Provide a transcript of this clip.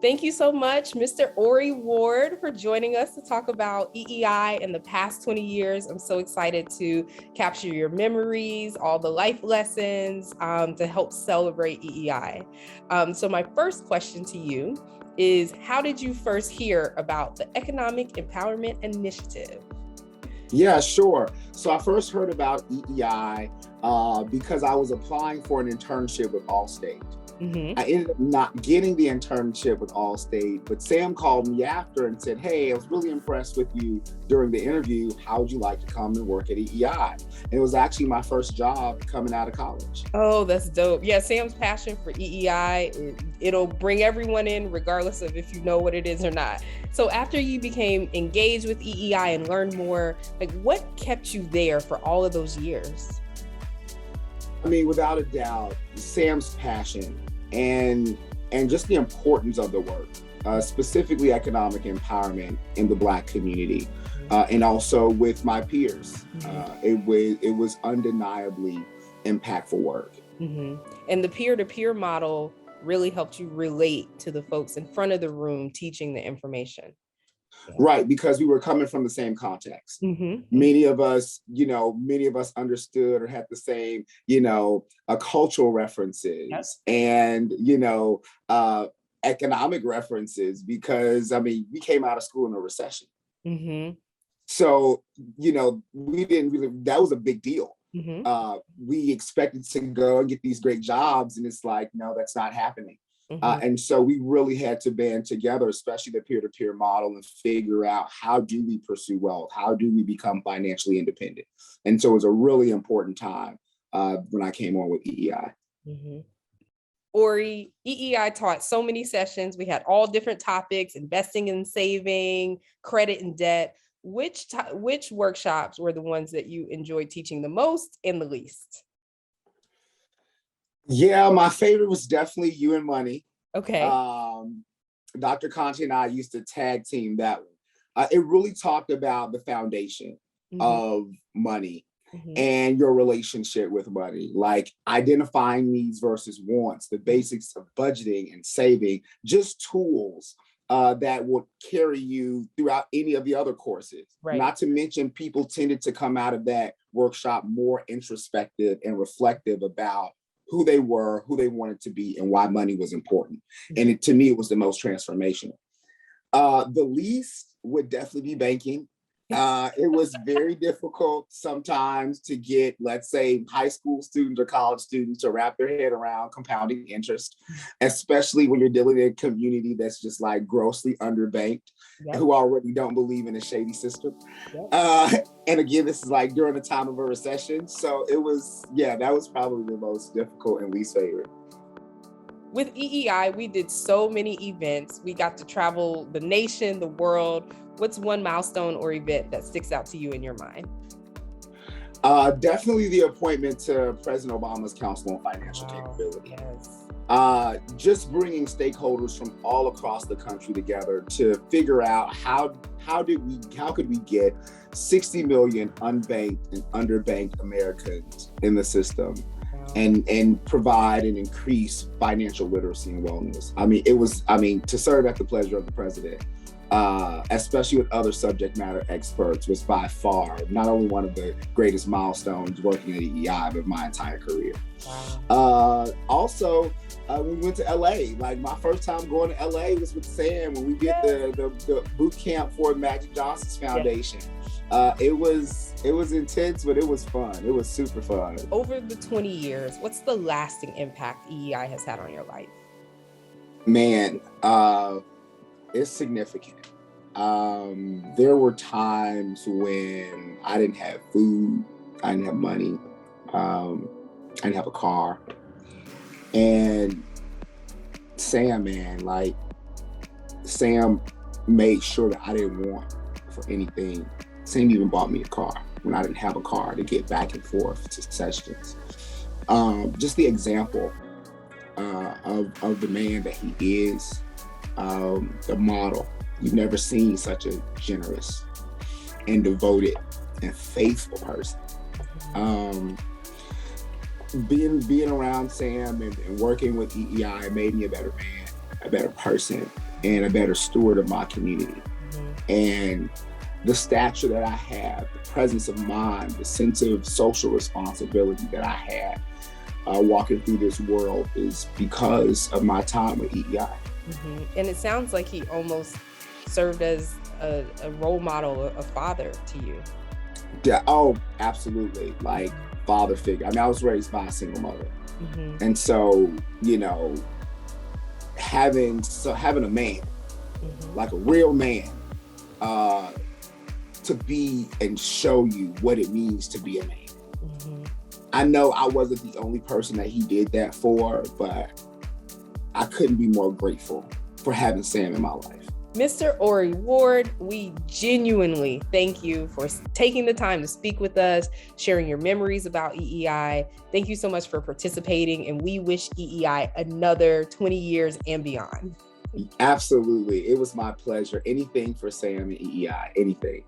Thank you so much, Mr. Orie Ward, for joining us to talk about EEI in the past 20 years. I'm so excited to capture your memories, all the life lessons to help celebrate EEI. So my first question to you is, how did you first hear about the Economic Empowerment Initiative? Yeah, sure. So I first heard about EEI because I was applying for an internship with Allstate. I ended up not getting the internship with Allstate, but Sam called me after and said, "Hey, I was really impressed with you during the interview. How would you like to come and work at EEI?" And it was actually my first job coming out of college. Oh, that's dope. Yeah, Sam's passion for EEI, it'll bring everyone in regardless of if you know what it is or not. So after you became engaged with EEI and learned more, like what kept you there for all of those years? I mean, without a doubt, Sam's passion and just the importance of the work, specifically economic empowerment in the Black community, and also with my peers. It was undeniably impactful work. And the peer-to-peer model really helped you relate to the folks in front of the room teaching the information. Right, because we were coming from the same context. Many of us understood or had the same, cultural references and, economic references because, we came out of school in a recession. So, we didn't really, that was a big deal. We expected to go and get these great jobs and it's like, no, that's not happening. And so we really had to band together, especially the peer-to-peer model, and figure out how do we pursue wealth? How do we become financially independent? And so it was a really important time when I came on with EEI. Orie, EEI taught so many sessions. We had all different topics: investing and saving, credit and debt. Which workshops were the ones that you enjoyed teaching the most and the least? Yeah, my favorite was definitely You and Money. Okay. Dr. Conti and I used to tag team that one. It really talked about the foundation of money and your relationship with money, like identifying needs versus wants, the basics of budgeting and saving, just tools that would carry you throughout any of the other courses. Not to mention, people tended to come out of that workshop more introspective and reflective about who they were, who they wanted to be, and why money was important. And to me, it was the most transformational. The least would definitely be banking. It was very difficult sometimes to get, let's say, high school students or college students to wrap their head around compounding interest, especially when you're dealing in a community that's just like grossly underbanked, who already don't believe in a shady system. And again, this is like during the time of a recession. So it was, that was probably the most difficult and least favorite. With EEI, we did so many events. We got to travel the nation, the world. What's one milestone or event that sticks out to you in your mind? Definitely the appointment to President Obama's Council on Financial Capability. Just bringing stakeholders from all across the country together to figure out how could we get 60 million unbanked and underbanked Americans in the system and provide and increase financial literacy and wellness. To serve at the pleasure of the president, especially with other subject matter experts, was by far not only one of the greatest milestones working at EEI, but my entire career. Also, we went to LA. Like my first time going to LA was with Sam when we did the boot camp for Magic Johnson's Foundation. It was intense, but it was fun. It was super fun. Over the 20 years, what's the lasting impact EEI has had on your life? Man, it's significant. There were times when I didn't have food, I didn't have money, I didn't have a car. And Sam made sure that I didn't want for anything. Sam even bought me a car when I didn't have a car to get back and forth to sessions. Just the example of the man that he is, the model. You've never seen such a generous and devoted and faithful person. Being around Sam and working with EEI made me a better man, a better person. and a better steward of my community. And the stature that I have, the presence of mind, the sense of social responsibility that I had walking through this world is because of my time with EEI. And it sounds like he almost served as a role model, a father to you. Yeah, oh, absolutely. Like father figure. I mean, I was raised by a single mother. And so, you know, having a man, like a real man, to be and show you what it means to be a man. I know I wasn't the only person that he did that for, but I couldn't be more grateful for having Sam in my life. Mr. Orie Ward, we genuinely thank you for taking the time to speak with us, sharing your memories about EEI. Thank you so much for participating, and we wish EEI another 20 years and beyond. Absolutely. It was my pleasure. Anything for Sam and EEI, anything.